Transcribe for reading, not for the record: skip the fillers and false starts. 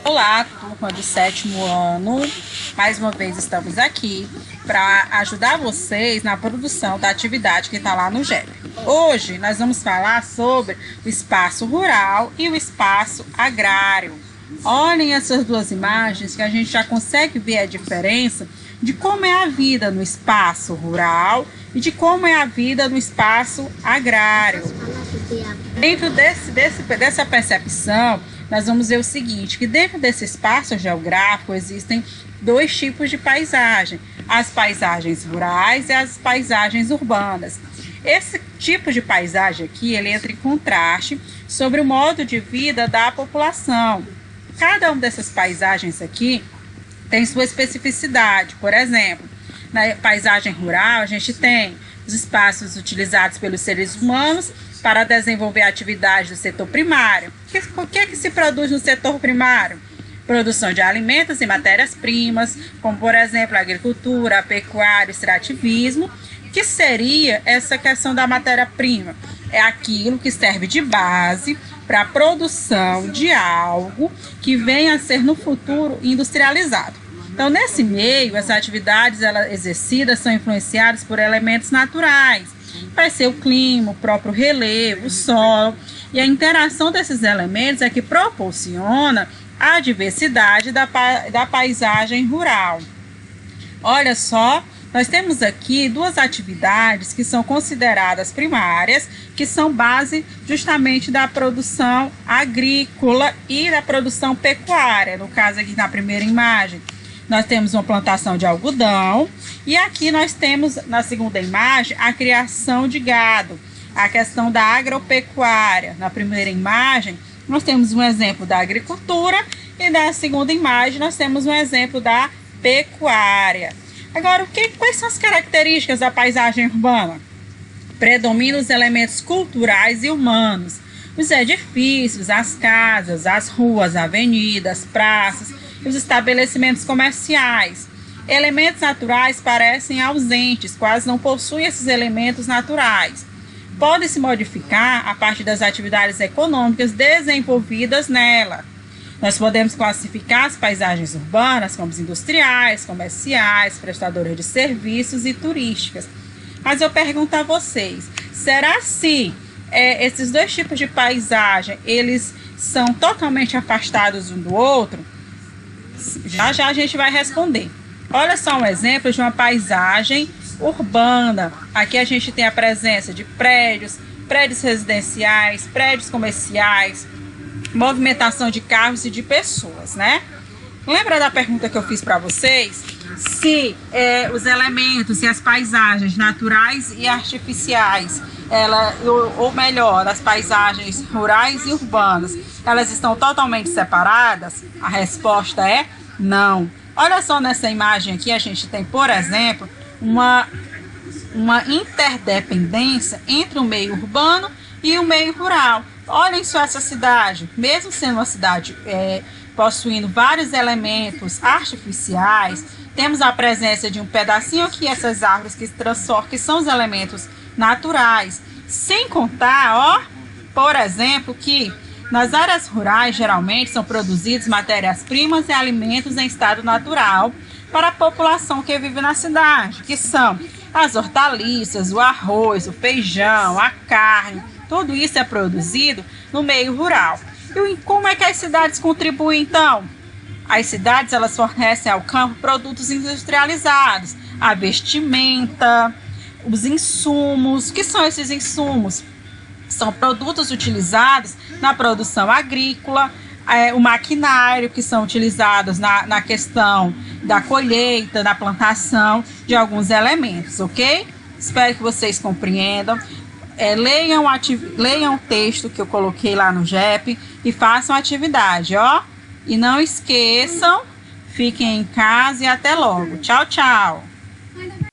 Olá, turma do 7º ano. Mais uma vez estamos aqui para ajudar vocês na produção da atividade que está lá no GEP. Hoje nós vamos falar sobre o espaço rural e o espaço agrário. Olhem essas duas imagens que a gente já consegue ver a diferença de como é a vida no espaço rural e de como é a vida no espaço agrário. Dentro dessa percepção, nós vamos ver o seguinte, que dentro desse espaço geográfico existem dois tipos de paisagem, as paisagens rurais e as paisagens urbanas. Esse tipo de paisagem aqui, ele entra em contraste sobre o modo de vida da população. Cada uma dessas paisagens aqui tem sua especificidade. Por exemplo, na paisagem rural, a gente tem os espaços utilizados pelos seres humanos para desenvolver atividades do setor primário. O que é que se produz no setor primário? Produção de alimentos e matérias-primas, como, por exemplo, a agricultura, a pecuária, o extrativismo. Que seria essa questão da matéria-prima? É aquilo que serve de base para a produção de algo que venha a ser no futuro industrializado. Então, nesse meio, as atividades exercidas são influenciadas por elementos naturais. Vai ser o clima, o próprio relevo, o solo. E a interação desses elementos é que proporciona a diversidade da paisagem rural. Olha só, nós temos aqui duas atividades que são consideradas primárias, que são base justamente da produção agrícola e da produção pecuária. No caso aqui na primeira imagem, nós temos uma plantação de algodão e aqui nós temos na segunda imagem a criação de gado, a questão da agropecuária. Na primeira imagem nós temos um exemplo da agricultura e na segunda imagem nós temos um exemplo da pecuária. Agora, quais são as características da paisagem urbana? Predominam os elementos culturais e humanos, os edifícios, as casas, as ruas, avenidas, praças e os estabelecimentos comerciais. Elementos naturais parecem ausentes, quase não possuem esses elementos naturais. Podem se modificar a partir das atividades econômicas desenvolvidas nela. Nós podemos classificar as paisagens urbanas como industriais, comerciais, prestadoras de serviços e turísticas. Mas eu pergunto a vocês, será se esses dois tipos de paisagem, eles são totalmente afastados um do outro? Já já a gente vai responder. Olha só um exemplo de uma paisagem urbana. Aqui a gente tem a presença de prédios residenciais, prédios comerciais, movimentação de carros e de pessoas, né? Lembra da pergunta que eu fiz para vocês? Se os elementos e as paisagens naturais e artificiais, ou melhor, as paisagens rurais e urbanas, elas estão totalmente separadas? A resposta é não. Olha só nessa imagem aqui, a gente tem, por exemplo, uma interdependência entre o meio urbano e o meio rural. Olhem só essa cidade, mesmo sendo uma cidade possuindo vários elementos artificiais, temos a presença de um pedacinho aqui, essas árvores que são os elementos naturais. Sem contar, ó, por exemplo, que nas áreas rurais geralmente são produzidos matérias-primas e alimentos em estado natural para a população que vive na cidade, que são as hortaliças, o arroz, o feijão, a carne. Tudo isso é produzido no meio rural. E como é que as cidades contribuem, então? As cidades, elas fornecem ao campo produtos industrializados, a vestimenta, os insumos. O que são esses insumos? São produtos utilizados na produção agrícola, o maquinário, que são utilizados na questão da colheita, da plantação de alguns elementos, ok? Espero que vocês compreendam. Leiam o texto que eu coloquei lá no GEP e façam a atividade, ó. E não esqueçam, fiquem em casa e até logo. Tchau, tchau.